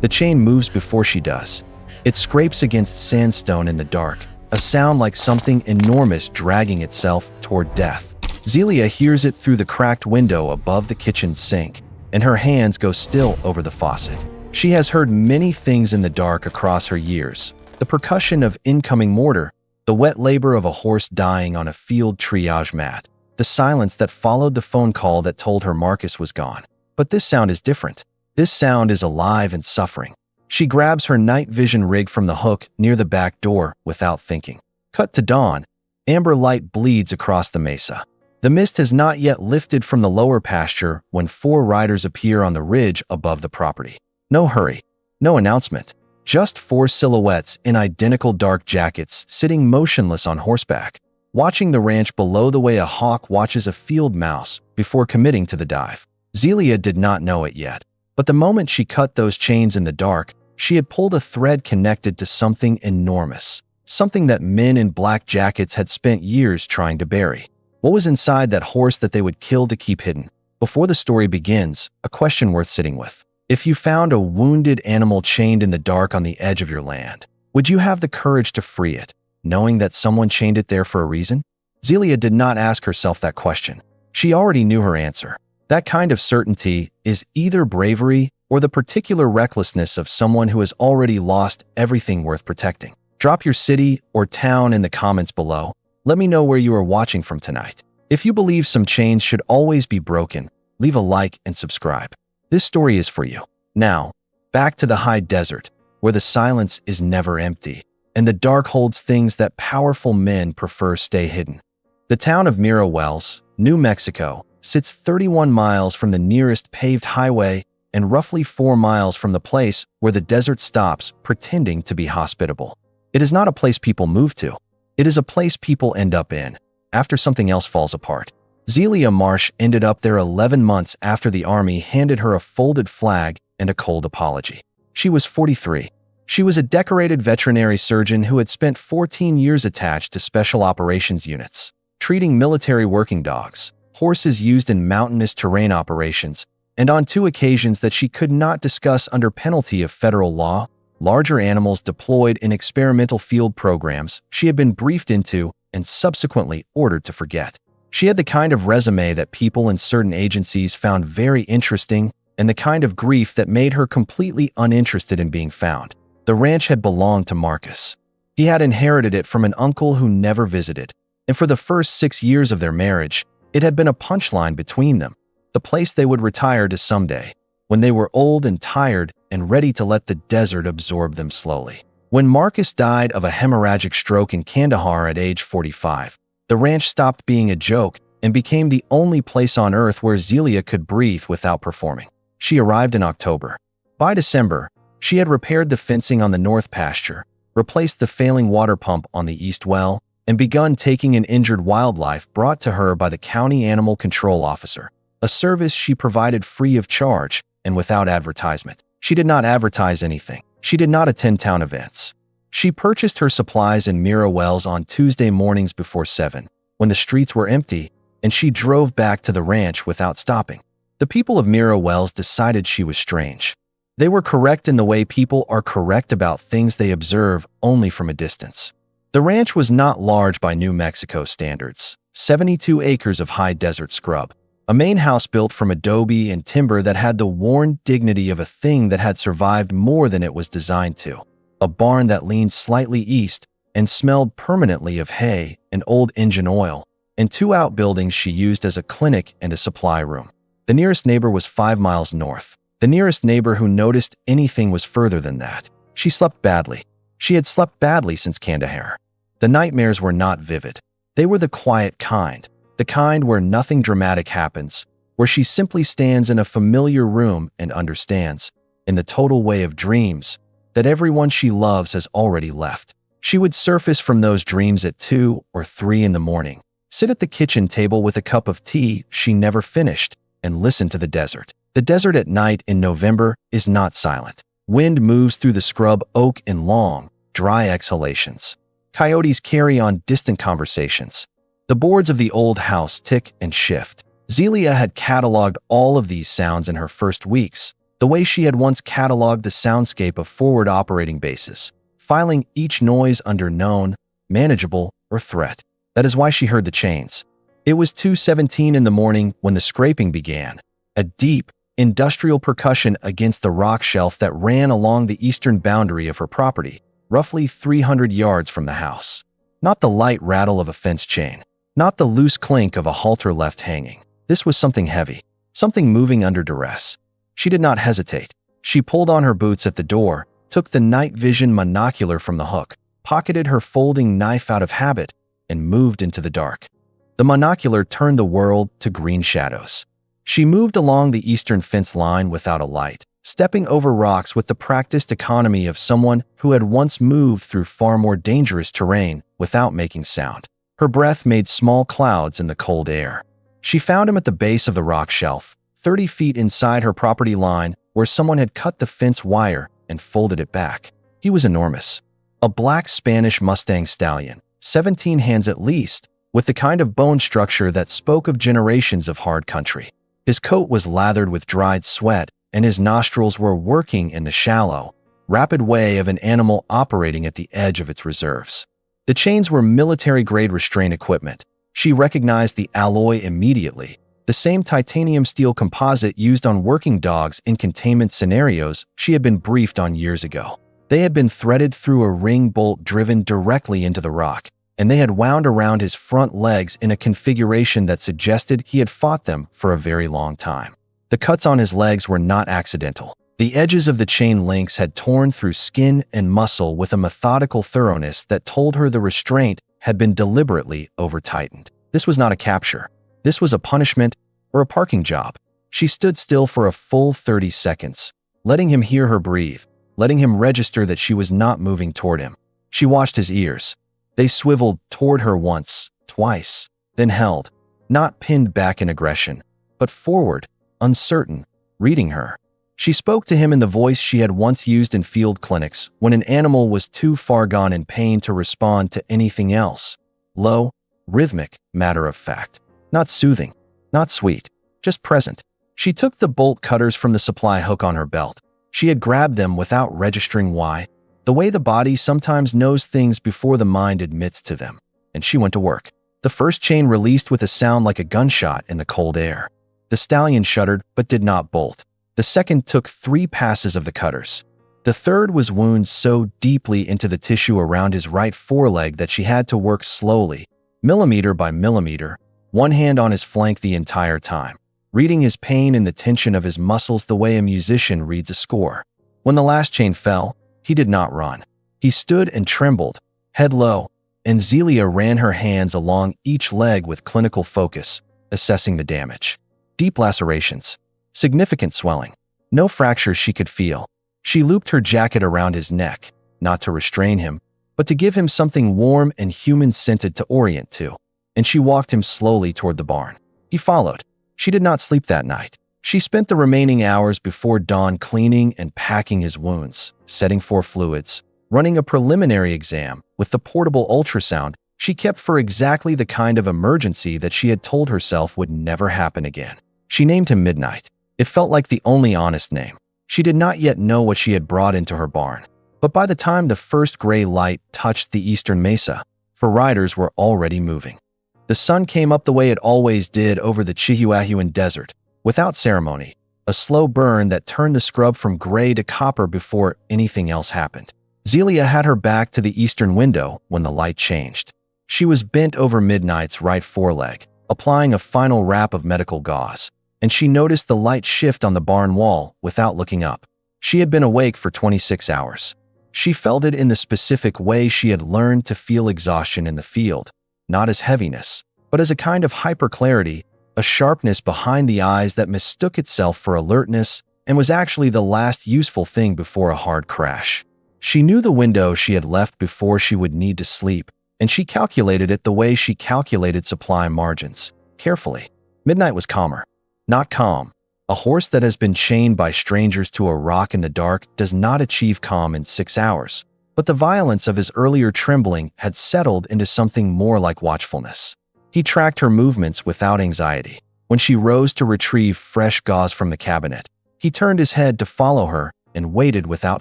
The chain moves before she does. It scrapes against sandstone in the dark, a sound like something enormous dragging itself toward death. Zelia hears it through the cracked window above the kitchen sink, and her hands go still over the faucet. She has heard many things in the dark across her years. The percussion of incoming mortar, the wet labor of a horse dying on a field triage mat, the silence that followed the phone call that told her Marcus was gone. But this sound is different. This sound is alive and suffering. She grabs her night vision rig from the hook near the back door without thinking. Cut to dawn. Amber light bleeds across the mesa. The mist has not yet lifted from the lower pasture when 4 riders appear on the ridge above the property. No hurry, no announcement, just 4 silhouettes in identical dark jackets sitting motionless on horseback, watching the ranch below the way a hawk watches a field mouse before committing to the dive. Zelia did not know it yet, but the moment she cut those chains in the dark, she had pulled a thread connected to something enormous, something that men in black jackets had spent years trying to bury. What was inside that horse that they would kill to keep hidden? Before the story begins, a question worth sitting with. If you found a wounded animal chained in the dark on the edge of your land, would you have the courage to free it, knowing that someone chained it there for a reason? Zelia did not ask herself that question. She already knew her answer. That kind of certainty is either bravery or the particular recklessness of someone who has already lost everything worth protecting. Drop your city or town in the comments below. Let me know where you are watching from tonight. If you believe some chains should always be broken, leave a like and subscribe. This story is for you. Now, back to the high desert, where the silence is never empty, and the dark holds things that powerful men prefer stay hidden. The town of Mira Wells, New Mexico, sits 31 miles from the nearest paved highway and roughly 4 miles from the place where the desert stops, pretending to be hospitable. It is not a place people move to. It is a place people end up in, after something else falls apart. Zelia Marsh ended up there 11 months after the army handed her a folded flag and a cold apology. She was 43. She was a decorated veterinary surgeon who had spent 14 years attached to special operations units, treating military working dogs, horses used in mountainous terrain operations, and on 2 occasions that she could not discuss under penalty of federal law, larger animals deployed in experimental field programs she had been briefed into and subsequently ordered to forget. She had the kind of resume that people in certain agencies found very interesting and the kind of grief that made her completely uninterested in being found. The ranch had belonged to Marcus. He had inherited it from an uncle who never visited, and for the first 6 years of their marriage, it had been a punchline between them, the place they would retire to someday, when they were old and tired and ready to let the desert absorb them slowly. When Marcus died of a hemorrhagic stroke in Kandahar at age 45, the ranch stopped being a joke and became the only place on earth where Zelia could breathe without performing. She arrived in October. By December, she had repaired the fencing on the north pasture, replaced the failing water pump on the east well, and begun taking in injured wildlife brought to her by the county animal control officer, a service she provided free of charge and without advertisement. She did not advertise anything. She did not attend town events. She purchased her supplies in Mira Wells on Tuesday mornings before 7, when the streets were empty, and she drove back to the ranch without stopping. The people of Mira Wells decided she was strange. They were correct in the way people are correct about things they observe only from a distance. The ranch was not large by New Mexico standards, 72 acres of high desert scrub, a main house built from adobe and timber that had the worn dignity of a thing that had survived more than it was designed to, a barn that leaned slightly east and smelled permanently of hay and old engine oil, and 2 outbuildings she used as a clinic and a supply room. The nearest neighbor was 5 miles north. The nearest neighbor who noticed anything was further than that. She slept badly. She had slept badly since Kandahar. The nightmares were not vivid. They were the quiet kind, the kind where nothing dramatic happens, where she simply stands in a familiar room and understands, in the total way of dreams, that everyone she loves has already left. She would surface from those dreams at 2 or 3 in the morning, sit at the kitchen table with a cup of tea she never finished, and listen to the desert. The desert at night in November is not silent. Wind moves through the scrub oak in long, dry exhalations. Coyotes carry on distant conversations. The boards of the old house tick and shift. Zelia had cataloged all of these sounds in her first weeks, the way she had once cataloged the soundscape of forward operating bases, filing each noise under known, manageable, or threat. That is why she heard the chains. It was 2:17 in the morning when the scraping began, a deep, industrial percussion against the rock shelf that ran along the eastern boundary of her property, roughly 300 yards from the house. Not the light rattle of a fence chain, not the loose clink of a halter left hanging. This was something heavy, something moving under duress. She did not hesitate. She pulled on her boots at the door, took the night vision monocular from the hook, pocketed her folding knife out of habit, and moved into the dark. The monocular turned the world to green shadows. She moved along the eastern fence line without a light, stepping over rocks with the practiced economy of someone who had once moved through far more dangerous terrain without making sound. Her breath made small clouds in the cold air. She found him at the base of the rock shelf, 30 feet inside her property line, where someone had cut the fence wire and folded it back. He was enormous. A black Spanish Mustang stallion, 17 hands at least, with the kind of bone structure that spoke of generations of hard country. His coat was lathered with dried sweat, and his nostrils were working in the shallow, rapid way of an animal operating at the edge of its reserves. The chains were military-grade restraint equipment. She recognized the alloy immediately, the same titanium steel composite used on working dogs in containment scenarios she had been briefed on years ago. They had been threaded through a ring bolt driven directly into the rock, and they had wound around his front legs in a configuration that suggested he had fought them for a very long time. The cuts on his legs were not accidental. The edges of the chain links had torn through skin and muscle with a methodical thoroughness that told her the restraint had been deliberately over-tightened. This was not a capture. This was a punishment or a parking job. She stood still for a full 30 seconds, letting him hear her breathe, letting him register that she was not moving toward him. She watched his ears. They swiveled toward her once, twice, then held, not pinned back in aggression, but forward, uncertain, reading her. She spoke to him in the voice she had once used in field clinics when an animal was too far gone in pain to respond to anything else. Low, rhythmic, matter of fact. Not soothing, not sweet, just present. She took the bolt cutters from the supply hook on her belt. She had grabbed them without registering why, the way the body sometimes knows things before the mind admits to them. And she went to work. The first chain released with a sound like a gunshot in the cold air. The stallion shuddered but did not bolt. The second took 3 passes of the cutters. The third was wound so deeply into the tissue around his right foreleg that she had to work slowly, millimeter by millimeter, one hand on his flank the entire time, reading his pain in the tension of his muscles the way a musician reads a score. When the last chain fell, he did not run. He stood and trembled, head low, and Zelia ran her hands along each leg with clinical focus, assessing the damage. Deep lacerations. Significant swelling. No fractures she could feel. She looped her jacket around his neck, not to restrain him, but to give him something warm and human-scented to orient to, and she walked him slowly toward the barn. He followed. She did not sleep that night. She spent the remaining hours before dawn cleaning and packing his wounds, setting for fluids, running a preliminary exam with the portable ultrasound she kept for exactly the kind of emergency that she had told herself would never happen again. She named him Midnight. It felt like the only honest name. She did not yet know what she had brought into her barn, but by the time the first gray light touched the eastern mesa, her riders were already moving. The sun came up the way it always did over the Chihuahuan desert, without ceremony, a slow burn that turned the scrub from gray to copper before anything else happened. Zelia had her back to the eastern window when the light changed. She was bent over Midnight's right foreleg, applying a final wrap of medical gauze, and she noticed the light shift on the barn wall without looking up. She had been awake for 26 hours. She felt it in the specific way she had learned to feel exhaustion in the field, not as heaviness, but as a kind of hyperclarity, a sharpness behind the eyes that mistook itself for alertness and was actually the last useful thing before a hard crash. She knew the window she had left before she would need to sleep, and she calculated it the way she calculated supply margins, carefully. Midnight was calmer. Not calm. A horse that has been chained by strangers to a rock in the dark does not achieve calm in 6 hours, but the violence of his earlier trembling had settled into something more like watchfulness. He tracked her movements without anxiety. When she rose to retrieve fresh gauze from the cabinet, He turned his head to follow her and waited without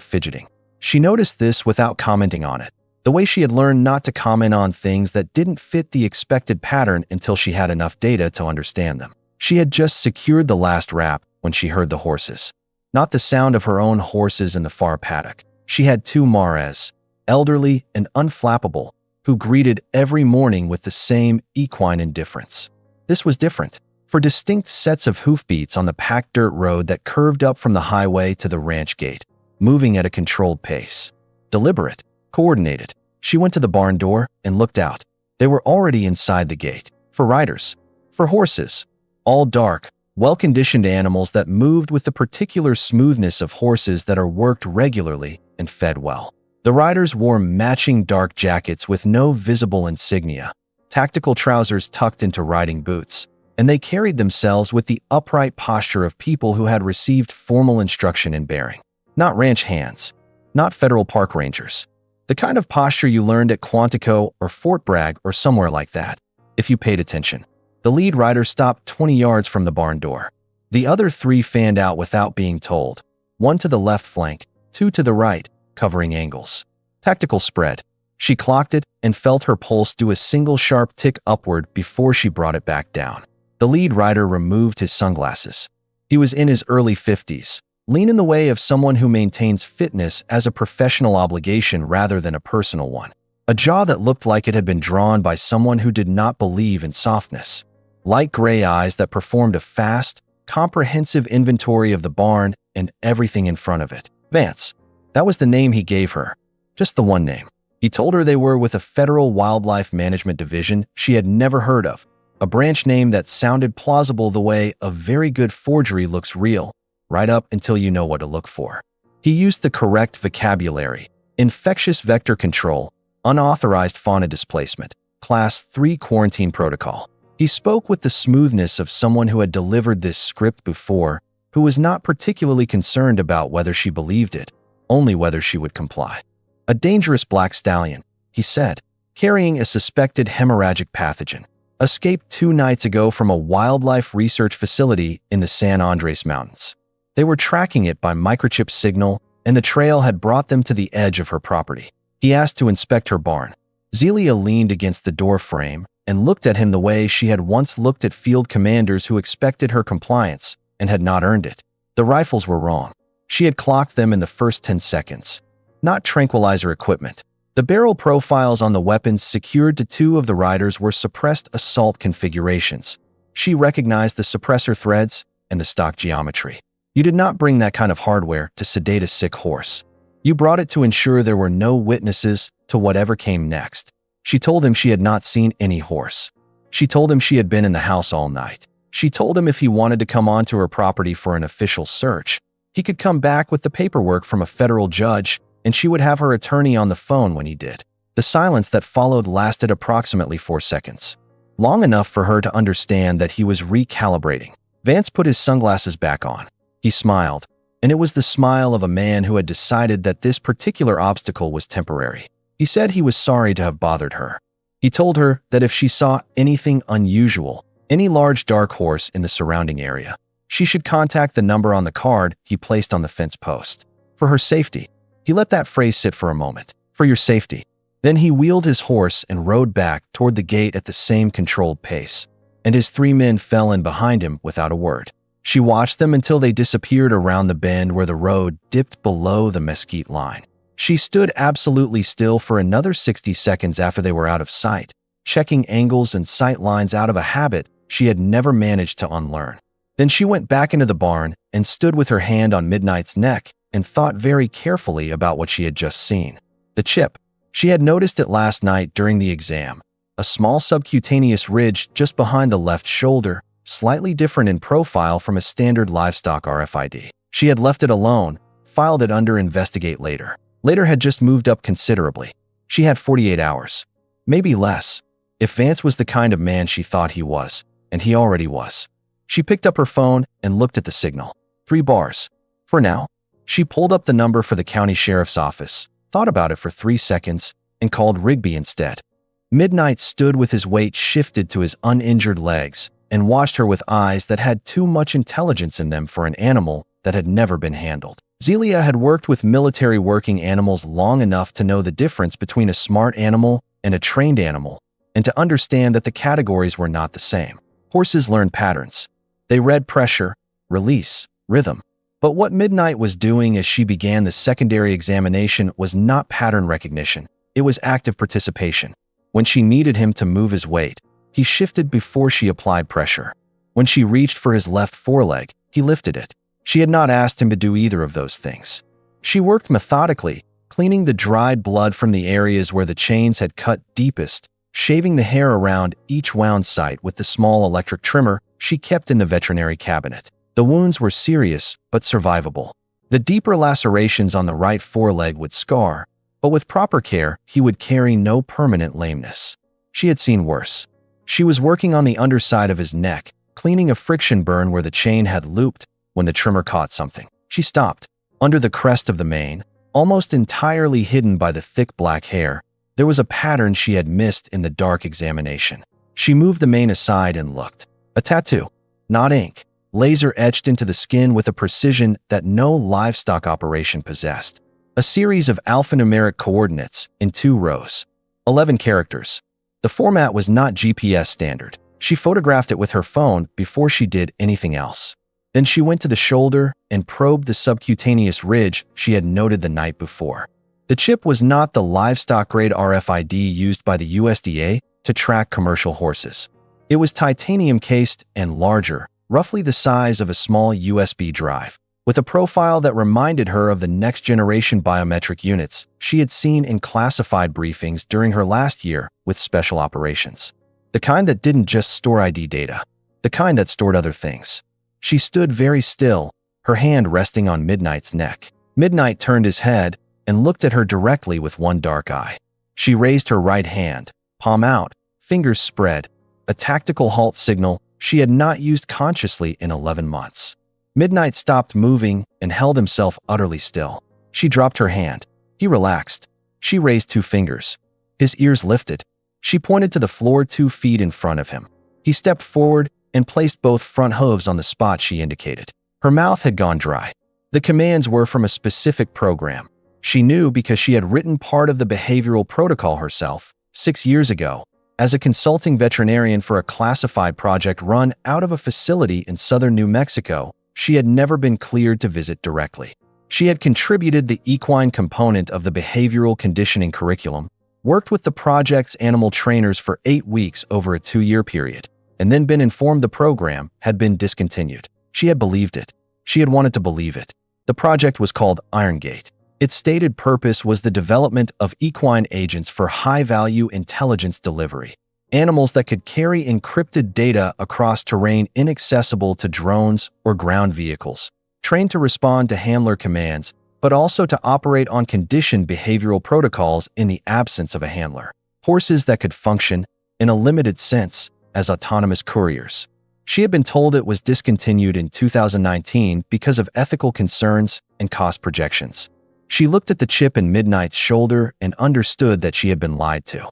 fidgeting. She noticed this without commenting on it, the way she had learned not to comment on things that didn't fit the expected pattern until she had enough data to understand them. She had just secured the last wrap when she heard the horses. Not the sound of her own horses in the far paddock. She had two mares, elderly and unflappable, who greeted every morning with the same equine indifference. This was different, for distinct sets of hoofbeats on the packed dirt road that curved up from the highway to the ranch gate, moving at a controlled pace. Deliberate, coordinated. She went to the barn door and looked out. They were already inside the gate. For riders. For horses. All dark, well-conditioned animals that moved with the particular smoothness of horses that are worked regularly and fed well. The riders wore matching dark jackets with no visible insignia, tactical trousers tucked into riding boots, and they carried themselves with the upright posture of people who had received formal instruction in bearing. Not ranch hands, not federal park rangers. The kind of posture you learned at Quantico or Fort Bragg or somewhere like that, if you paid attention. The lead rider stopped 20 yards from the barn door. The other three fanned out without being told, one to the left flank, two to the right, covering angles. Tactical spread. She clocked it and felt her pulse do a single sharp tick upward before she brought it back down. The lead rider removed his sunglasses. He was in his early 50s, lean in the way of someone who maintains fitness as a professional obligation rather than a personal one. A jaw that looked like it had been drawn by someone who did not believe in softness. Light gray eyes that performed a fast, comprehensive inventory of the barn and everything in front of it. Vance. That was the name he gave her. Just the one name. He told her they were with a federal wildlife management division she had never heard of, a branch name that sounded plausible the way a very good forgery looks real, right up until you know what to look for. He used the correct vocabulary: infectious vector control, unauthorized fauna displacement, Class 3 quarantine protocol. He spoke with the smoothness of someone who had delivered this script before, who was not particularly concerned about whether she believed it, only whether she would comply. A dangerous black stallion, he said, carrying a suspected hemorrhagic pathogen, escaped 2 nights ago from a wildlife research facility in the San Andres Mountains. They were tracking it by microchip signal, and the trail had brought them to the edge of her property. He asked to inspect her barn. Zelia leaned against the door frame and looked at him the way she had once looked at field commanders who expected her compliance and had not earned it. The rifles were wrong. She had clocked them in the first 10 seconds. Not tranquilizer equipment. The barrel profiles on the weapons secured to 2 of the riders were suppressed assault configurations. She recognized the suppressor threads and the stock geometry. You did not bring that kind of hardware to sedate a sick horse. You brought it to ensure there were no witnesses to whatever came next. She told him she had not seen any horse. She told him she had been in the house all night. She told him if he wanted to come onto her property for an official search, he could come back with the paperwork from a federal judge, and she would have her attorney on the phone when he did. The silence that followed lasted approximately 4 seconds. Long enough for her to understand that he was recalibrating. Vance put his sunglasses back on. He smiled, and it was the smile of a man who had decided that this particular obstacle was temporary. He said he was sorry to have bothered her. He told her that if she saw anything unusual, any large dark horse in the surrounding area, she should contact the number on the card he placed on the fence post. For her safety. He let that phrase sit for a moment. For your safety. Then he wheeled his horse and rode back toward the gate at the same controlled pace, and his 3 men fell in behind him without a word. She watched them until they disappeared around the bend where the road dipped below the mesquite line. She stood absolutely still for another 60 seconds after they were out of sight, checking angles and sight lines out of a habit she had never managed to unlearn. Then she went back into the barn and stood with her hand on Midnight's neck and thought very carefully about what she had just seen. The chip. She had noticed it last night during the exam. A small subcutaneous ridge just behind the left shoulder, slightly different in profile from a standard livestock RFID. She had left it alone, filed it under investigate later. Later had just moved up considerably. She had 48 hours. Maybe less. If Vance was the kind of man she thought he was, and he already was. She picked up her phone and looked at the signal. 3 bars. For now. She pulled up the number for the county sheriff's office, thought about it for 3 seconds, and called Rigby instead. Midnight stood with his weight shifted to his uninjured legs and watched her with eyes that had too much intelligence in them for an animal that had never been handled. Zelia had worked with military working animals long enough to know the difference between a smart animal and a trained animal, and to understand that the categories were not the same. Horses learned patterns. They read pressure, release, rhythm. But what Midnight was doing as she began the secondary examination was not pattern recognition. It was active participation. When she needed him to move his weight, he shifted before she applied pressure. When she reached for his left foreleg, he lifted it. She had not asked him to do either of those things. She worked methodically, cleaning the dried blood from the areas where the chains had cut deepest, shaving the hair around each wound site with the small electric trimmer she kept in the veterinary cabinet. The wounds were serious, but survivable. The deeper lacerations on the right foreleg would scar, but with proper care, he would carry no permanent lameness. She had seen worse. She was working on the underside of his neck, cleaning a friction burn where the chain had looped when the trimmer caught something. She stopped. Under the crest of the mane, almost entirely hidden by the thick black hair, there was a pattern she had missed in the dark examination. She moved the mane aside and looked. A tattoo, not ink, laser etched into the skin with a precision that no livestock operation possessed. A series of alphanumeric coordinates in 2 rows. 11 characters. The format was not GPS standard. She photographed it with her phone before she did anything else. Then she went to the shoulder and probed the subcutaneous ridge she had noted the night before. The chip was not the livestock-grade RFID used by the USDA to track commercial horses. It was titanium-cased and larger, roughly the size of a small USB drive, with a profile that reminded her of the next-generation biometric units she had seen in classified briefings during her last year with special operations. The kind that didn't just store ID data, the kind that stored other things. She stood very still, her hand resting on Midnight's neck. Midnight turned his head and looked at her directly with one dark eye. She raised her right hand, palm out, fingers spread, a tactical halt signal she had not used consciously in 11 months. Midnight stopped moving and held himself utterly still. She dropped her hand. He relaxed. She raised 2 fingers. His ears lifted. She pointed to the floor 2 feet in front of him. He stepped forward and placed both front hooves on the spot she indicated. Her mouth had gone dry. The commands were from a specific program. She knew because she had written part of the behavioral protocol herself 6 years ago as a consulting veterinarian for a classified project run out of a facility in southern New Mexico. She had never been cleared to visit directly. She had contributed the equine component of the behavioral conditioning curriculum, worked with the project's animal trainers for 8 weeks over a 2-year period, and then been informed the program had been discontinued. She had believed it. She had wanted to believe it. The project was called Iron Gate. Its stated purpose was the development of equine agents for high-value intelligence delivery, animals that could carry encrypted data across terrain inaccessible to drones or ground vehicles, trained to respond to handler commands, but also to operate on conditioned behavioral protocols in the absence of a handler. Horses that could function, in a limited sense, as autonomous couriers. She had been told it was discontinued in 2019 because of ethical concerns and cost projections. She looked at the chip in Midnight's shoulder and understood that she had been lied to.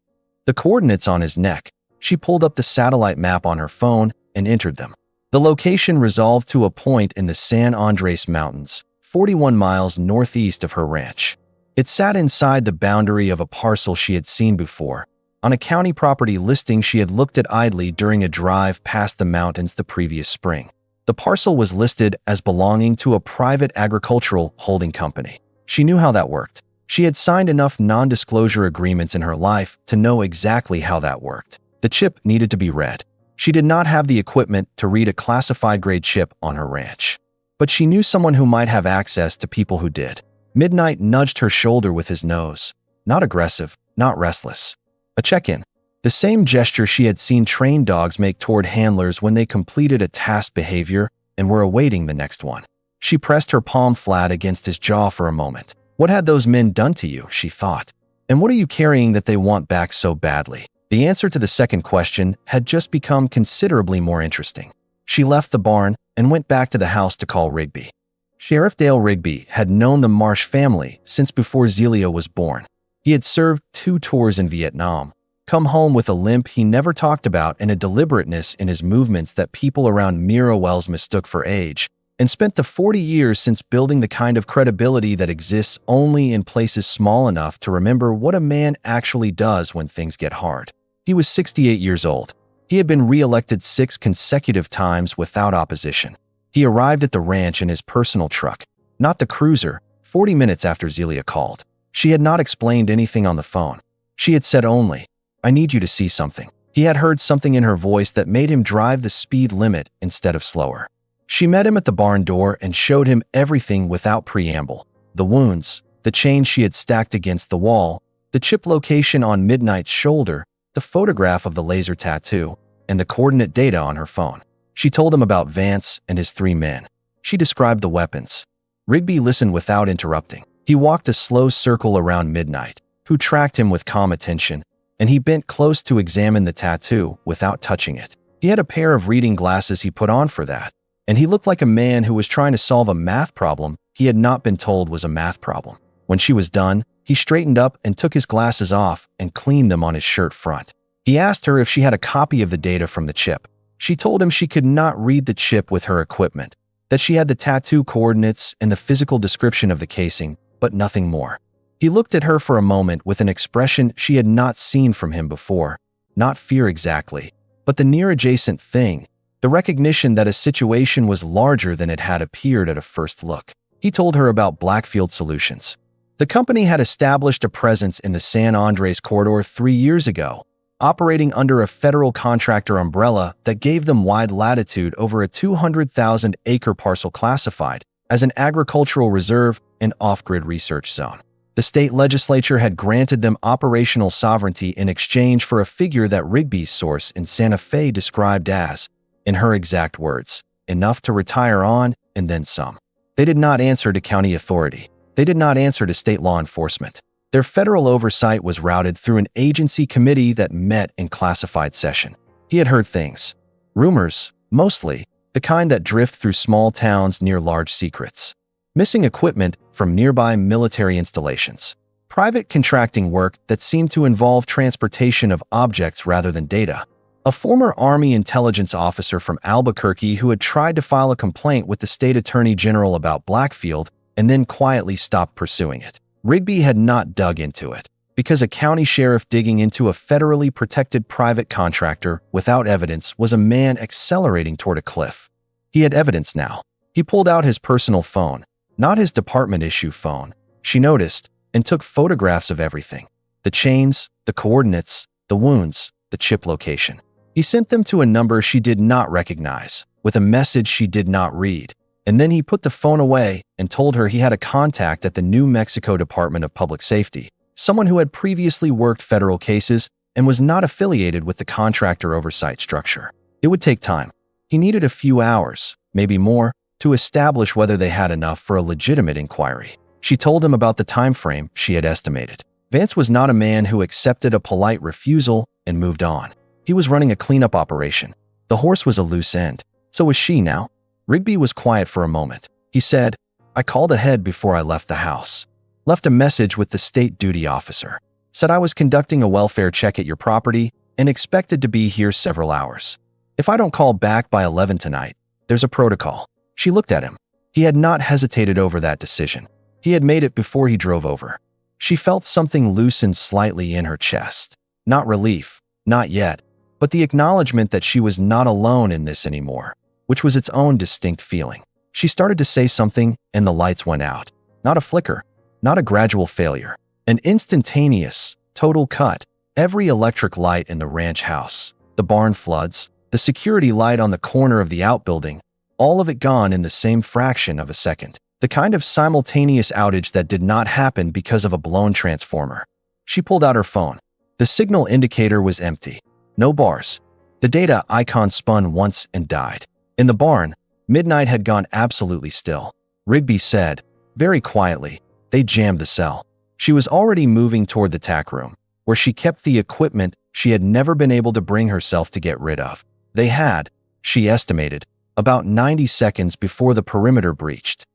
The coordinates on his neck. She pulled up the satellite map on her phone and entered them. The location resolved to a point in the San Andres Mountains, 41 miles northeast of her ranch. It sat inside the boundary of a parcel she had seen before, on a county property listing she had looked at idly during a drive past the mountains the previous spring. The parcel was listed as belonging to a private agricultural holding company. She knew how that worked. She had signed enough non-disclosure agreements in her life to know exactly how that worked. The chip needed to be read. She did not have the equipment to read a classified-grade chip on her ranch, but she knew someone who might have access to people who did. Midnight nudged her shoulder with his nose. Not aggressive, not restless. A check-in. The same gesture she had seen trained dogs make toward handlers when they completed a task behavior and were awaiting the next one. She pressed her palm flat against his jaw for a moment. What had those men done to you, she thought? And what are you carrying that they want back so badly? The answer to the second question had just become considerably more interesting. She left the barn and went back to the house to call Rigby. Sheriff Dale Rigby had known the Marsh family since before Zelia was born. He had served 2 tours in Vietnam, come home with a limp he never talked about and a deliberateness in his movements that people around Mira Wells mistook for age, and spent the 40 years since building the kind of credibility that exists only in places small enough to remember what a man actually does when things get hard. He was 68 years old. He had been re-elected 6 consecutive times without opposition. He arrived at the ranch in his personal truck, not the cruiser, 40 minutes after Zelia called. She had not explained anything on the phone. She had said only, "I need you to see something." He had heard something in her voice that made him drive the speed limit instead of slower. She met him at the barn door and showed him everything without preamble. The wounds, the chains she had stacked against the wall, the chip location on Midnight's shoulder, the photograph of the laser tattoo, and the coordinate data on her phone. She told him about Vance and his 3 men. She described the weapons. Rigby listened without interrupting. He walked a slow circle around Midnight, who tracked him with calm attention, and he bent close to examine the tattoo without touching it. He had a pair of reading glasses he put on for that, and he looked like a man who was trying to solve a math problem he had not been told was a math problem. When she was done, he straightened up and took his glasses off and cleaned them on his shirt front. He asked her if she had a copy of the data from the chip. She told him she could not read the chip with her equipment, that she had the tattoo coordinates and the physical description of the casing, but nothing more. He looked at her for a moment with an expression she had not seen from him before, not fear exactly, but the near-adjacent thing, the recognition that a situation was larger than it had appeared at a first look. He told her about Blackfield Solutions. The company had established a presence in the San Andres corridor 3 years ago, operating under a federal contractor umbrella that gave them wide latitude over a 200,000-acre parcel classified as an agricultural reserve and off-grid research zone. The state legislature had granted them operational sovereignty in exchange for a figure that Rigby's source in Santa Fe described as, in her exact words, enough to retire on and then some. They did not answer to county authority. They did not answer to state law enforcement. Their federal oversight was routed through an agency committee that met in classified session. He had heard things. Rumors, mostly, the kind that drift through small towns near large secrets. Missing equipment from nearby military installations. Private contracting work that seemed to involve transportation of objects rather than data. A former Army intelligence officer from Albuquerque who had tried to file a complaint with the state attorney general about Blackfield and then quietly stopped pursuing it. Rigby had not dug into it, because a county sheriff digging into a federally protected private contractor without evidence was a man accelerating toward a cliff. He had evidence now. He pulled out his personal phone, not his department-issue phone, she noticed, and took photographs of everything. The chains, the coordinates, the wounds, the chip location. He sent them to a number she did not recognize, with a message she did not read. And then he put the phone away and told her he had a contact at the New Mexico Department of Public Safety, someone who had previously worked federal cases and was not affiliated with the contractor oversight structure. It would take time. He needed a few hours, maybe more, to establish whether they had enough for a legitimate inquiry. She told him about the time frame she had estimated. Vance was not a man who accepted a polite refusal and moved on. He was running a cleanup operation. The horse was a loose end. So was she now. Rigby was quiet for a moment. He said, "I called ahead before I left the house. Left a message with the state duty officer. Said I was conducting a welfare check at your property and expected to be here several hours. If I don't call back by 11 tonight, there's a protocol." She looked at him. He had not hesitated over that decision. He had made it before he drove over. She felt something loosen slightly in her chest. Not relief, not yet, but the acknowledgement that she was not alone in this anymore, which was its own distinct feeling. She started to say something, and the lights went out. Not a flicker, not a gradual failure. An instantaneous, total cut. Every electric light in the ranch house, the barn floods, the security light on the corner of the outbuilding, all of it gone in the same fraction of a second. The kind of simultaneous outage that did not happen because of a blown transformer. She pulled out her phone. The signal indicator was empty. No bars. The data icon spun once and died. In the barn, Midnight had gone absolutely still. Rigby said, very quietly, they jammed the cell. She was already moving toward the tack room, where she kept the equipment she had never been able to bring herself to get rid of. They had, she estimated, about 90 seconds before the perimeter breached.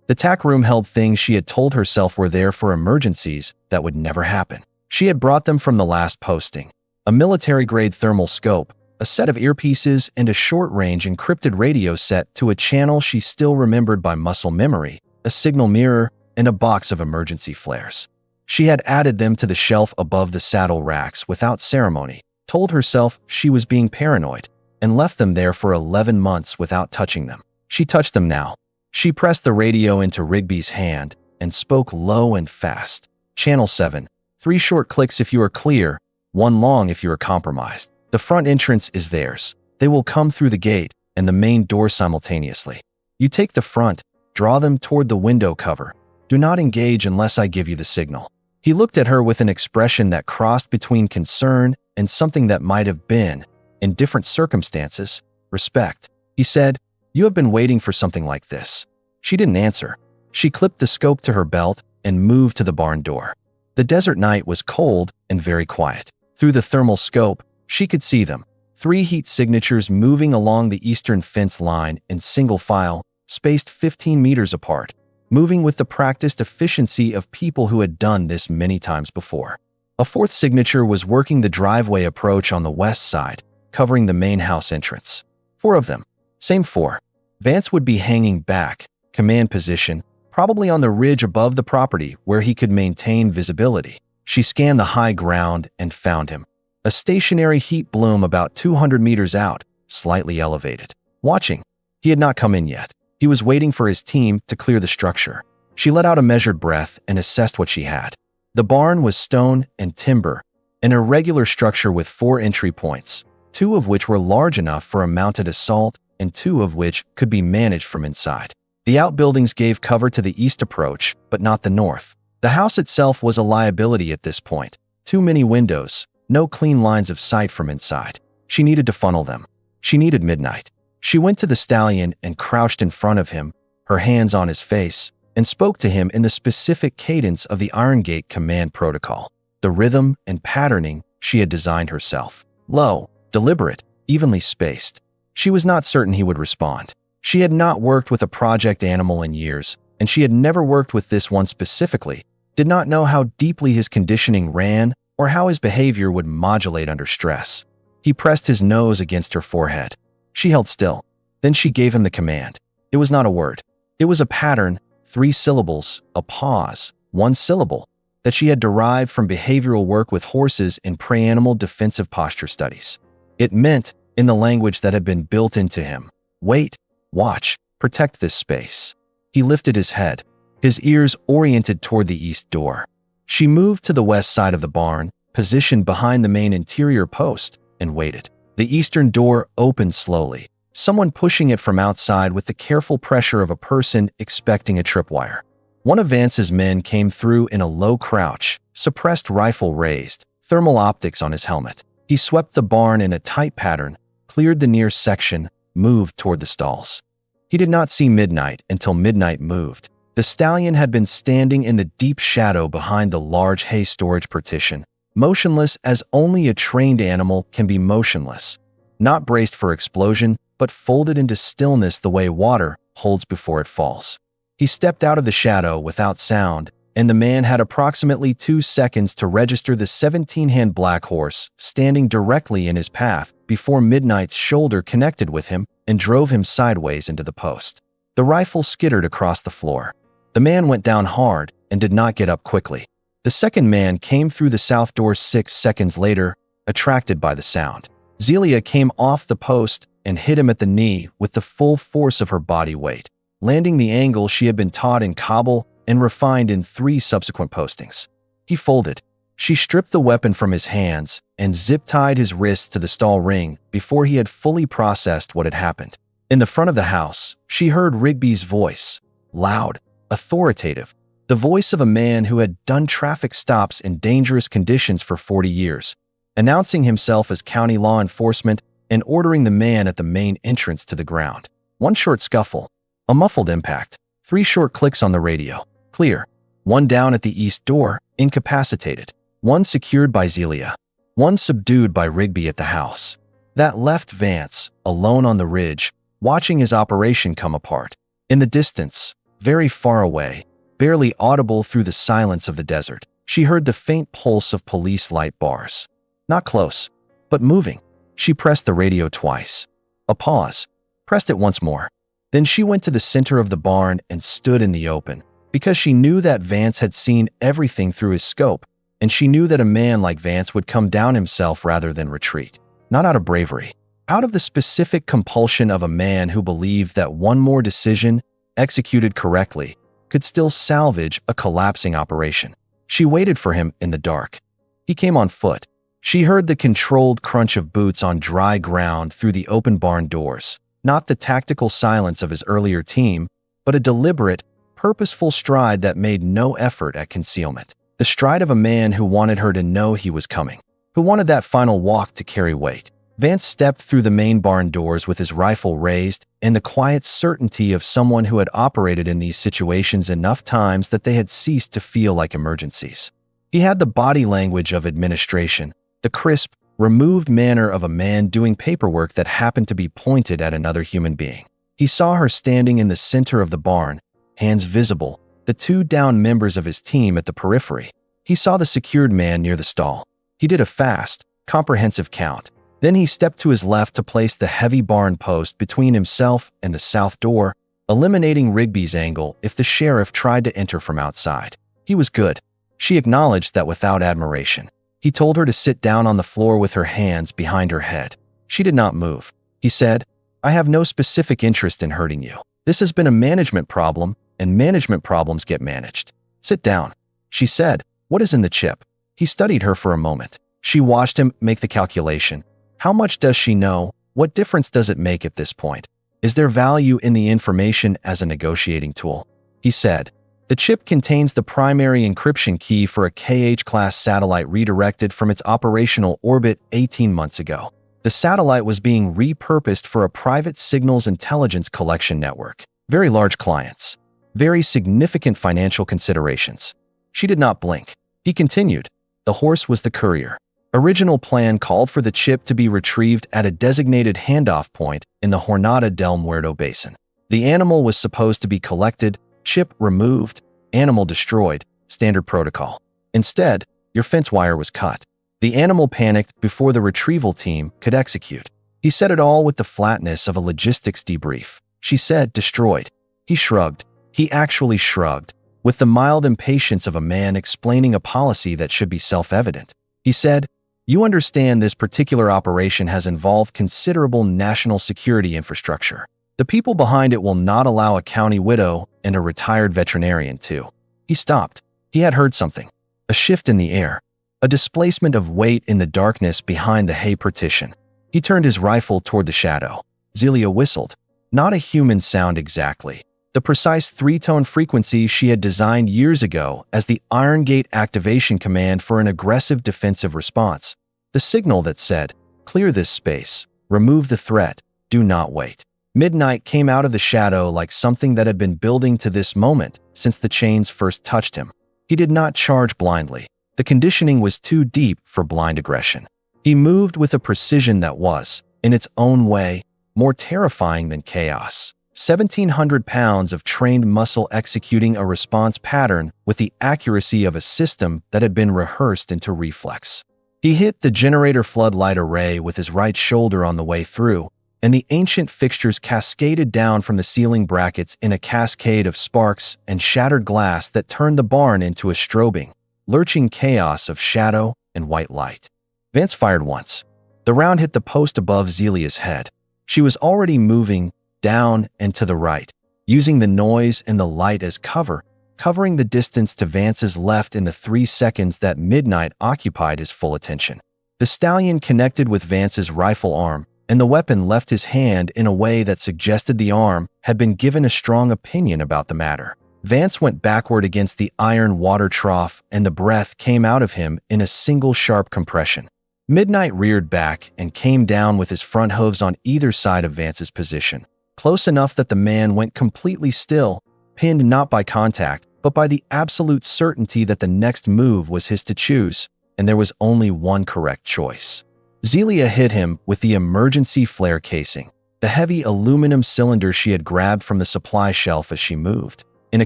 The tack room held things she had told herself were there for emergencies that would never happen. She had brought them from the last posting. A military-grade thermal scope, a a set of earpieces, and a short-range encrypted radio set to a channel she still remembered by muscle memory, a signal mirror, and a box of emergency flares. She had added them to the shelf above the saddle racks without ceremony, told herself she was being paranoid, and left them there for 11 months without touching them. She touched them now. She pressed the radio into Rigby's hand and spoke low and fast. Channel 7. 3 short clicks if you are clear, 1 long if you are compromised. The front entrance is theirs. They will come through the gate and the main door simultaneously. You take the front, draw them toward the window cover. Do not engage unless I give you the signal. He looked at her with an expression that crossed between concern and something that might have been, in different circumstances, respect. He said, "You have been waiting for something like this." She didn't answer. She clipped the scope to her belt and moved to the barn door. The desert night was cold and very quiet. Through the thermal scope, she could see them. 3 heat signatures moving along the eastern fence line in single file, spaced 15 meters apart, moving with the practiced efficiency of people who had done this many times before. A 4th signature was working the driveway approach on the west side, covering the main house entrance. 4 of them. Same 4. Vance would be hanging back, command position, probably on the ridge above the property where he could maintain visibility. She scanned the high ground and found him. A stationary heat bloom about 200 meters out, slightly elevated. Watching. He had not come in yet. He was waiting for his team to clear the structure. She let out a measured breath and assessed what she had. The barn was stone and timber, an irregular structure with 4 entry points, 2 of which were large enough for a mounted assault and 2 of which could be managed from inside. The outbuildings gave cover to the east approach, but not the north. The house itself was a liability at this point. Too many windows, no clean lines of sight from inside. She needed to funnel them. She needed midnight. She went to the stallion and crouched in front of him, her hands on his face, and spoke to him in the specific cadence of the Iron Gate command protocol, the rhythm and patterning she had designed herself. Low, deliberate, evenly spaced. She was not certain he would respond. She had not worked with a project animal in years, and she had never worked with this one specifically, did not know how deeply his conditioning ran or how his behavior would modulate under stress. He pressed his nose against her forehead. She held still. Then she gave him the command. It was not a word. It was a pattern, 3 syllables, a pause, 1 syllable, that she had derived from behavioral work with horses in prey animal defensive posture studies. It meant, in the language that had been built into him, wait, watch, protect this space. He lifted his head, his ears oriented toward the east door. She moved to the west side of the barn, positioned behind the main interior post, and waited. The eastern door opened slowly, someone pushing it from outside with the careful pressure of a person expecting a tripwire. One of Vance's men came through in a low crouch, suppressed rifle raised, thermal optics on his helmet. He swept the barn in a tight pattern, cleared the near section, moved toward the stalls. He did not see Midnight until Midnight moved. The stallion had been standing in the deep shadow behind the large hay storage partition, motionless as only a trained animal can be motionless, not braced for explosion, but folded into stillness the way water holds before it falls. He stepped out of the shadow without sound, and the man had approximately 2 seconds to register the 17-hand black horse standing directly in his path before Midnight's shoulder connected with him and drove him sideways into the post. The rifle skittered across the floor. The man went down hard and did not get up quickly. The second man came through the south door 6 seconds later, attracted by the sound. Zelia came off the post and hit him at the knee with the full force of her body weight, landing the angle she had been taught in Kabul and refined in 3 subsequent postings. He folded. She stripped the weapon from his hands and zip-tied his wrists to the stall ring before he had fully processed what had happened. In the front of the house, she heard Rigby's voice, loud, authoritative, the voice of a man who had done traffic stops in dangerous conditions for 40 years, announcing himself as county law enforcement and ordering the man at the main entrance to the ground. 1 short scuffle, a muffled impact, 3 short clicks on the radio. Clear. 1 down at the east door, incapacitated. 1 secured by Zelia. 1 subdued by Rigby at the house. That left Vance, alone on the ridge, watching his operation come apart. In the distance, very far away, barely audible through the silence of the desert, she heard the faint pulse of police light bars. Not close, but moving. She pressed the radio twice. A pause. Pressed it once more. Then she went to the center of the barn and stood in the open, because she knew that Vance had seen everything through his scope, and she knew that a man like Vance would come down himself rather than retreat. Not out of bravery. Out of the specific compulsion of a man who believed that one more decision, executed correctly, could still salvage a collapsing operation. She waited for him in the dark. He came on foot. She heard the controlled crunch of boots on dry ground through the open barn doors. Not the tactical silence of his earlier team, but a deliberate, purposeful stride that made no effort at concealment. The stride of a man who wanted her to know he was coming, who wanted that final walk to carry weight. Vance stepped through the main barn doors with his rifle raised and the quiet certainty of someone who had operated in these situations enough times that they had ceased to feel like emergencies. He had the body language of administration, the crisp, removed manner of a man doing paperwork that happened to be pointed at another human being. He saw her standing in the center of the barn, hands visible, the two down members of his team at the periphery. He saw the secured man near the stall. He did a fast, comprehensive count. Then he stepped to his left to place the heavy barn post between himself and the south door, eliminating Rigby's angle if the sheriff tried to enter from outside. He was good. She acknowledged that without admiration. He told her to sit down on the floor with her hands behind her head. She did not move. He said, "I have no specific interest in hurting you. This has been a management problem, and management problems get managed. Sit down." She said, "What is in the chip?" He studied her for a moment. She watched him make the calculation. How much does she know? What difference does it make at this point? Is there value in the information as a negotiating tool? He said, "The chip contains the primary encryption key for a KH-class satellite redirected from its operational orbit 18 months ago. The satellite was being repurposed for a private signals intelligence collection network. Very large clients. Very significant financial considerations." She did not blink. He continued, "The horse was the courier. Original plan called for the chip to be retrieved at a designated handoff point in the Jornada del Muerto Basin. The animal was supposed to be collected, chip removed, animal destroyed, standard protocol. Instead, your fence wire was cut. The animal panicked before the retrieval team could execute." He said it all with the flatness of a logistics debrief. She said, "Destroyed." He shrugged. He actually shrugged, with the mild impatience of a man explaining a policy that should be self-evident. He said, "You understand this particular operation has involved considerable national security infrastructure. The people behind it will not allow a county widow and a retired veterinarian to." He stopped. He had heard something. A shift in the air. A displacement of weight in the darkness behind the hay partition. He turned his rifle toward the shadow. Zelia whistled. Not a human sound exactly. The precise three-tone frequency she had designed years ago as the Iron Gate activation command for an aggressive defensive response. The signal that said, "Clear this space. Remove the threat. Do not wait." Midnight came out of the shadow like something that had been building to this moment since the chains first touched him. He did not charge blindly. The conditioning was too deep for blind aggression. He moved with a precision that was, in its own way, more terrifying than chaos. 1,700 pounds of trained muscle executing a response pattern with the accuracy of a system that had been rehearsed into reflex. He hit the generator floodlight array with his right shoulder on the way through, and the ancient fixtures cascaded down from the ceiling brackets in a cascade of sparks and shattered glass that turned the barn into a strobing, lurching chaos of shadow and white light. Vance fired once. The round hit the post above Zelia's head. She was already moving down and to the right, using the noise and the light as cover, covering the distance to Vance's left in the 3 seconds that Midnight occupied his full attention. The stallion connected with Vance's rifle arm, and the weapon left his hand in a way that suggested the arm had been given a strong opinion about the matter. Vance went backward against the iron water trough, and the breath came out of him in a single sharp compression. Midnight reared back and came down with his front hooves on either side of Vance's position, close enough that the man went completely still, pinned not by contact, but by the absolute certainty that the next move was his to choose, and there was only one correct choice. Zelia hit him with the emergency flare casing, the heavy aluminum cylinder she had grabbed from the supply shelf as she moved, in a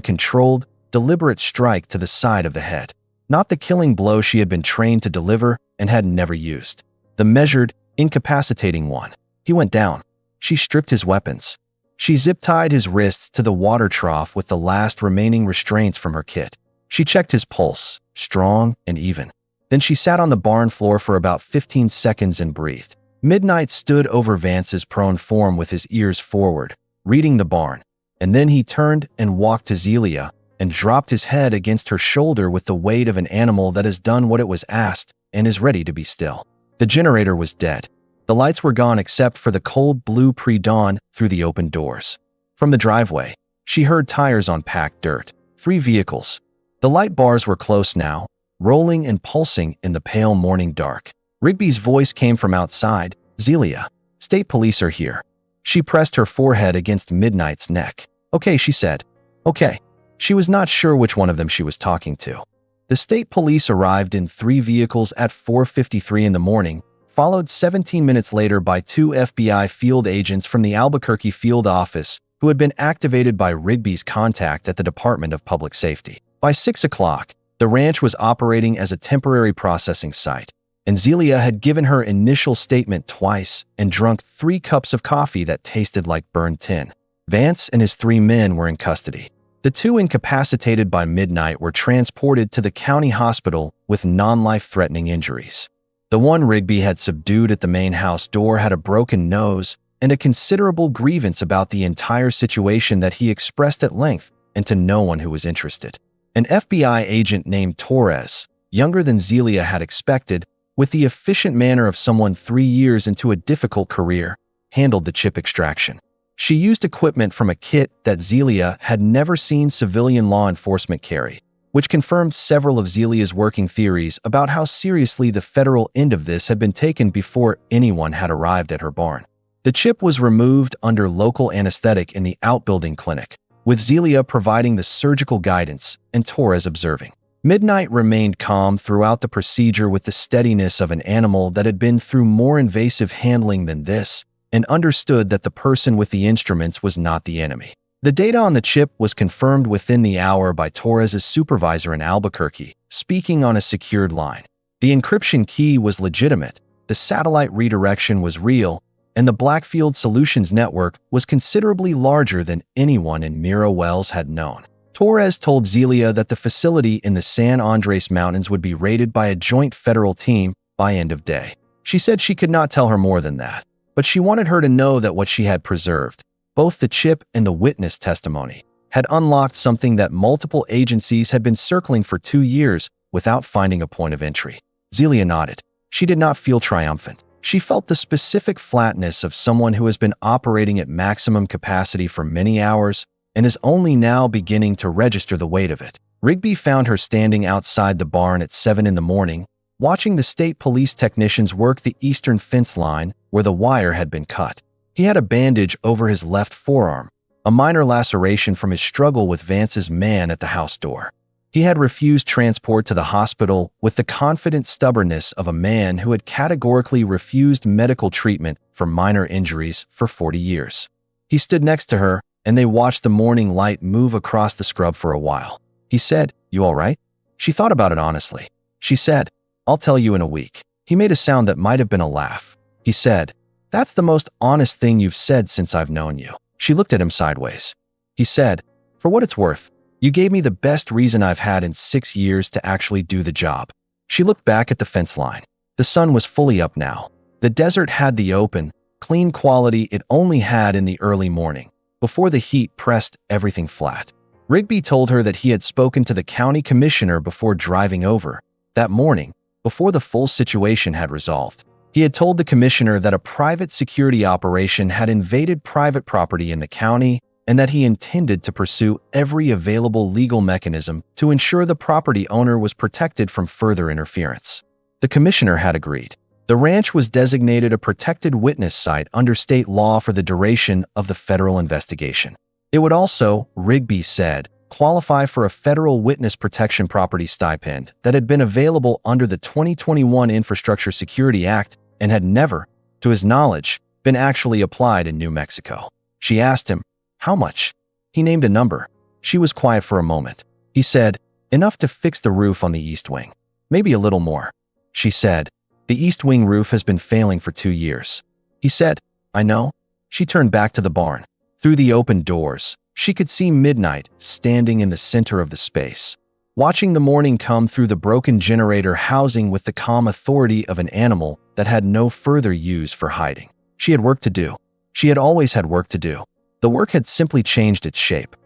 controlled, deliberate strike to the side of the head. Not the killing blow she had been trained to deliver and had never used. The measured, incapacitating one. He went down. She stripped his weapons. She zip-tied his wrists to the water trough with the last remaining restraints from her kit. She checked his pulse, strong and even. Then she sat on the barn floor for about 15 seconds and breathed. Midnight stood over Vance's prone form with his ears forward, reading the barn. And then he turned and walked to Zelia and dropped his head against her shoulder with the weight of an animal that has done what it was asked and is ready to be still. The generator was dead. The lights were gone except for the cold blue pre-dawn through the open doors. From the driveway, she heard tires on packed dirt. 3 vehicles. The light bars were close now, rolling and pulsing in the pale morning dark. Rigby's voice came from outside. Zelia, state police are here. She pressed her forehead against Midnight's neck. Okay, she said. Okay. She was not sure which one of them she was talking to. The state police arrived in 3 vehicles at 4:53 in the morning, followed 17 minutes later by 2 FBI field agents from the Albuquerque field office who had been activated by Rigby's contact at the Department of Public Safety. By 6 o'clock, the ranch was operating as a temporary processing site, and Zelia had given her initial statement twice and drunk 3 cups of coffee that tasted like burned tin. Vance and his 3 men were in custody. The 2 incapacitated by midnight were transported to the county hospital with non-life-threatening injuries. The one Rigby had subdued at the main house door had a broken nose and a considerable grievance about the entire situation that he expressed at length and to no one who was interested. An FBI agent named Torres, younger than Zelia had expected, with the efficient manner of someone 3 years into a difficult career, handled the chip extraction. She used equipment from a kit that Zelia had never seen civilian law enforcement carry, which confirmed several of Zelia's working theories about how seriously the federal end of this had been taken before anyone had arrived at her barn. The chip was removed under local anesthetic in the outbuilding clinic, with Zelia providing the surgical guidance and Torres observing. Midnight remained calm throughout the procedure with the steadiness of an animal that had been through more invasive handling than this, and understood that the person with the instruments was not the enemy. The data on the chip was confirmed within the hour by Torres' supervisor in Albuquerque, speaking on a secured line. The encryption key was legitimate, the satellite redirection was real, and the Blackfield Solutions network was considerably larger than anyone in Mira Wells had known. Torres told Zelia that the facility in the San Andres Mountains would be raided by a joint federal team by end of day. She said she could not tell her more than that, but she wanted her to know that what she had preserved, both the chip and the witness testimony, had unlocked something that multiple agencies had been circling for 2 years without finding a point of entry. Zelia nodded. She did not feel triumphant. She felt the specific flatness of someone who has been operating at maximum capacity for many hours and is only now beginning to register the weight of it. Rigby found her standing outside the barn at 7 in the morning, watching the state police technicians work the eastern fence line where the wire had been cut. He had a bandage over his left forearm, a minor laceration from his struggle with Vance's man at the house door. He had refused transport to the hospital with the confident stubbornness of a man who had categorically refused medical treatment for minor injuries for 40 years. He stood next to her, and they watched the morning light move across the scrub for a while. He said, "You all right?" She thought about it honestly. She said, "I'll tell you in a week." He made a sound that might have been a laugh. He said, "That's the most honest thing you've said since I've known you." She looked at him sideways. He said, "For what it's worth, you gave me the best reason I've had in 6 years to actually do the job." She looked back at the fence line. The sun was fully up now. The desert had the open, clean quality it only had in the early morning, before the heat pressed everything flat. Rigby told her that he had spoken to the county commissioner before driving over. That morning, before the full situation had resolved, he had told the commissioner that a private security operation had invaded private property in the county and that he intended to pursue every available legal mechanism to ensure the property owner was protected from further interference. The commissioner had agreed. The ranch was designated a protected witness site under state law for the duration of the federal investigation. It would also, Rigby said, qualify for a federal witness protection property stipend that had been available under the 2021 Infrastructure Security Act and had never, to his knowledge, been actually applied in New Mexico. She asked him, "How much?" He named a number. She was quiet for a moment. He said, "Enough to fix the roof on the east wing. Maybe a little more." She said, The east wing roof has been failing for 2 years. He said, I know. She turned back to the barn. Through the open doors, she could see Midnight standing in the center of the space, watching the morning come through the broken generator housing with the calm authority of an animal that had no further use for hiding. She had work to do. She had always had work to do. The work had simply changed its shape.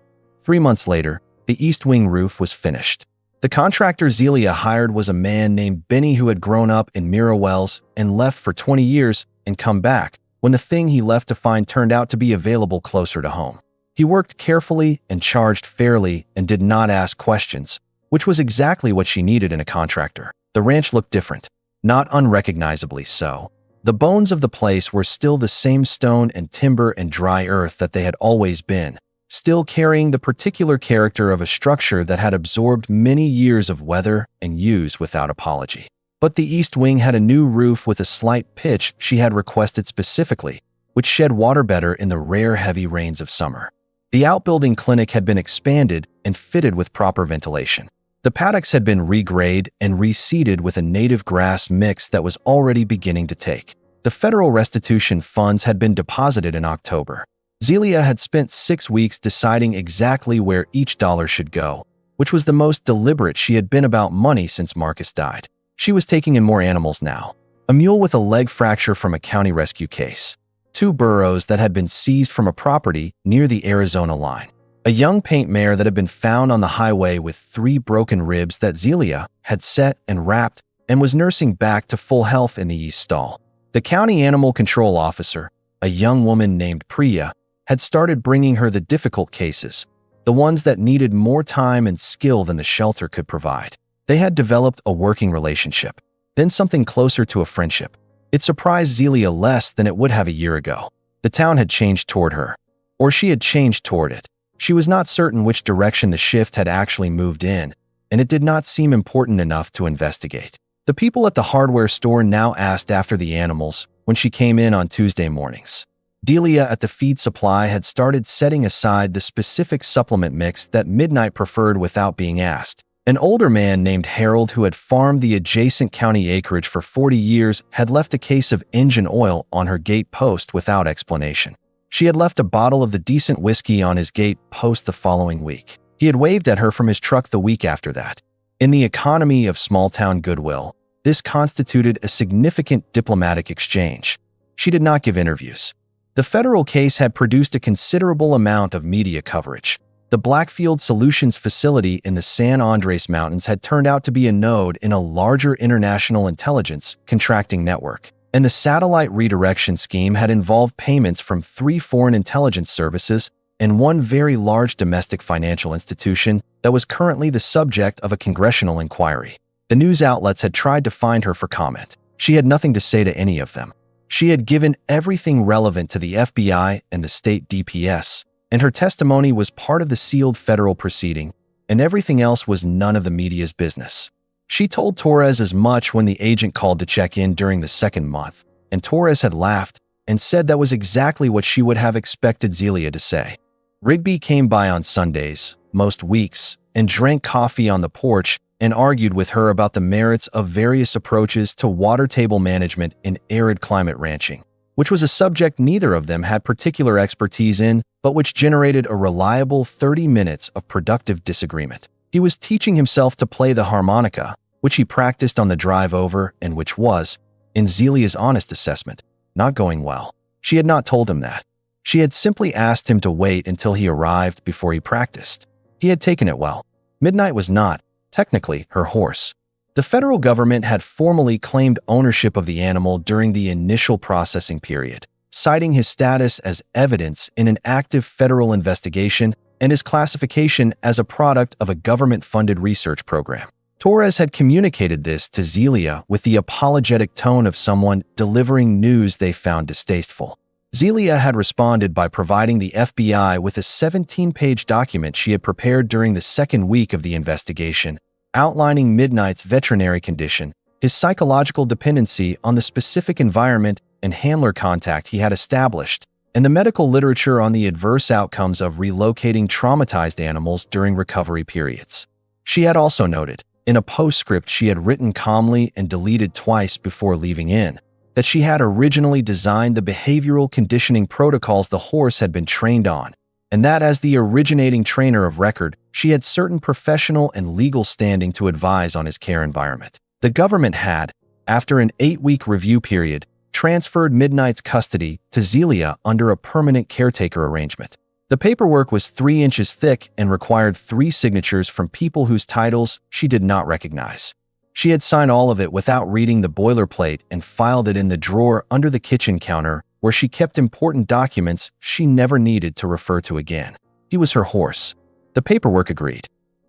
3 months later, the east wing roof was finished. The contractor Zelia hired was a man named Benny who had grown up in Mira Wells and left for 20 years and come back when the thing he left to find turned out to be available closer to home. He worked carefully and charged fairly and did not ask questions, which was exactly what she needed in a contractor. The ranch looked different, not unrecognizably so. The bones of the place were still the same stone and timber and dry earth that they had always been, still carrying the particular character of a structure that had absorbed many years of weather and use without apology. But the east wing had a new roof with a slight pitch she had requested specifically, which shed water better in the rare heavy rains of summer. The outbuilding clinic had been expanded and fitted with proper ventilation. The paddocks had been regraded and reseeded with a native grass mix that was already beginning to take. The federal restitution funds had been deposited in October. Zelia had spent 6 weeks deciding exactly where each dollar should go, which was the most deliberate she had been about money since Marcus died. She was taking in more animals now. A mule with a leg fracture from a county rescue case. 2 burros that had been seized from a property near the Arizona line. A young paint mare that had been found on the highway with 3 broken ribs that Zelia had set and wrapped and was nursing back to full health in the east stall. The county animal control officer, a young woman named Priya, had started bringing her the difficult cases, the ones that needed more time and skill than the shelter could provide. They had developed a working relationship, then something closer to a friendship. It surprised Zelia less than it would have a year ago. The town had changed toward her, or she had changed toward it. She was not certain which direction the shift had actually moved in, and it did not seem important enough to investigate. The people at the hardware store now asked after the animals when she came in on Tuesday mornings. Delia at the feed supply had started setting aside the specific supplement mix that Midnight preferred without being asked. An older man named Harold, who had farmed the adjacent county acreage for 40 years, had left a case of engine oil on her gate post without explanation. She had left a bottle of the decent whiskey on his gate post the following week. He had waved at her from his truck the week after that. In the economy of small-town goodwill, this constituted a significant diplomatic exchange. She did not give interviews. The federal case had produced a considerable amount of media coverage. The Blackfield Solutions facility in the San Andres Mountains had turned out to be a node in a larger international intelligence contracting network, and the satellite redirection scheme had involved payments from 3 foreign intelligence services and 1 very large domestic financial institution that was currently the subject of a congressional inquiry. The news outlets had tried to find her for comment. She had nothing to say to any of them. She had given everything relevant to the FBI and the state DPS, and her testimony was part of the sealed federal proceeding, and everything else was none of the media's business. She told Torres as much when the agent called to check in during the 2nd month, and Torres had laughed and said that was exactly what she would have expected Zelia to say. Rigby came by on Sundays, most weeks, and drank coffee on the porch and argued with her about the merits of various approaches to water table management in arid climate ranching, which was a subject neither of them had particular expertise in, but which generated a reliable 30 minutes of productive disagreement. He was teaching himself to play the harmonica, which he practiced on the drive over and which was, in Zelia's honest assessment, not going well. She had not told him that. She had simply asked him to wait until he arrived before he practiced. He had taken it well. Midnight was not, technically, her horse. The federal government had formally claimed ownership of the animal during the initial processing period, citing his status as evidence in an active federal investigation and his classification as a product of a government-funded research program. Torres had communicated this to Zelia with the apologetic tone of someone delivering news they found distasteful. Zelia had responded by providing the FBI with a 17-page document she had prepared during the 2nd week of the investigation, outlining Midnight's veterinary condition, his psychological dependency on the specific environment and handler contact he had established, and the medical literature on the adverse outcomes of relocating traumatized animals during recovery periods. She had also noted, in a postscript she had written calmly and deleted twice before leaving in, that she had originally designed the behavioral conditioning protocols the horse had been trained on, and that as the originating trainer of record, she had certain professional and legal standing to advise on his care environment. The government had, after an 8-week review period, transferred Midnight's custody to Zelia under a permanent caretaker arrangement. The paperwork was 3 inches thick and required 3 signatures from people whose titles she did not recognize. She had signed all of it without reading the boilerplate and filed it in the drawer under the kitchen counter where she kept important documents she never needed to refer to again. He was her horse. The paperwork agreed.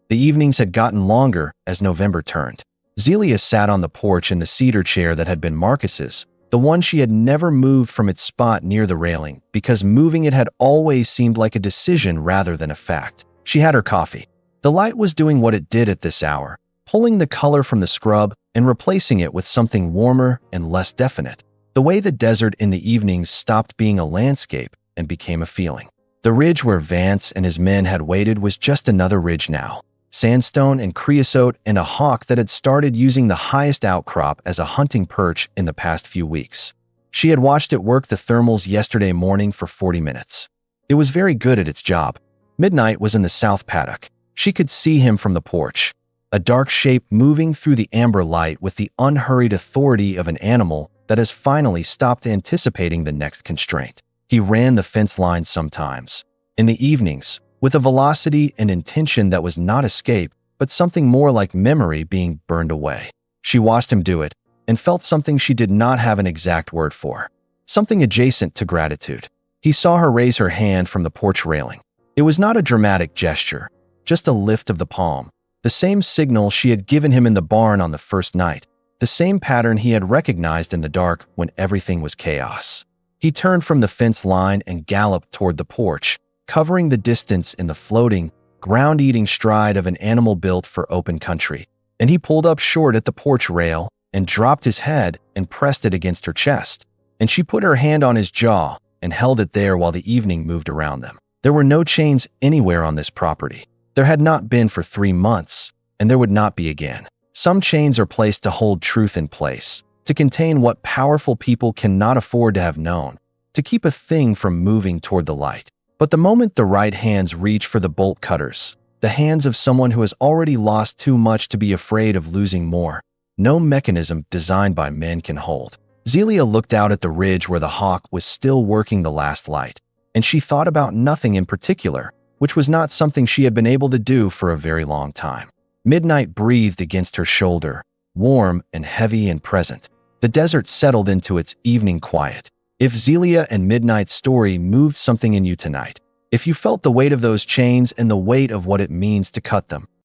The evenings had gotten longer as November turned. Zelia sat on the porch in the cedar chair that had been Marcus's, the one she had never moved from its spot near the railing because moving it had always seemed like a decision rather than a fact. She had her coffee. The light was doing what it did at this hour, pulling the color from the scrub and replacing it with something warmer and less definite. The way the desert in the evenings stopped being a landscape and became a feeling. The ridge where Vance and his men had waited was just another ridge now. Sandstone and creosote and a hawk that had started using the highest outcrop as a hunting perch in the past few weeks. She had watched it work the thermals yesterday morning for 40 minutes. It was very good at its job. Midnight was in the south paddock. She could see him from the porch, a dark shape moving through the amber light with the unhurried authority of an animal that has finally stopped anticipating the next constraint. He ran the fence line sometimes. In the evenings, with a velocity and intention that was not escape, but something more like memory being burned away. She watched him do it, and felt something she did not have an exact word for. Something adjacent to gratitude. He saw her raise her hand from the porch railing. It was not a dramatic gesture, just a lift of the palm. The same signal she had given him in the barn on the first night. The same pattern he had recognized in the dark when everything was chaos. He turned from the fence line and galloped toward the porch, covering the distance in the floating, ground-eating stride of an animal built for open country. And he pulled up short at the porch rail and dropped his head and pressed it against her chest. And she put her hand on his jaw and held it there while the evening moved around them. There were no chains anywhere on this property. There had not been for 3 months, and there would not be again. Some chains are placed to hold truth in place, to contain what powerful people cannot afford to have known, to keep a thing from moving toward the light. But the moment the right hands reach for the bolt cutters, the hands of someone who has already lost too much to be afraid of losing more, no mechanism designed by men can hold. Zelia looked out at the ridge where the hawk was still working the last light, and she thought about nothing in particular, which was not something she had been able to do for a very long time. Midnight breathed against her shoulder, warm and heavy and present. The desert settled into its evening quiet. If Zelia and Midnight's story moved something in you tonight, if you felt the weight of those chains and the weight of what it means to cut them,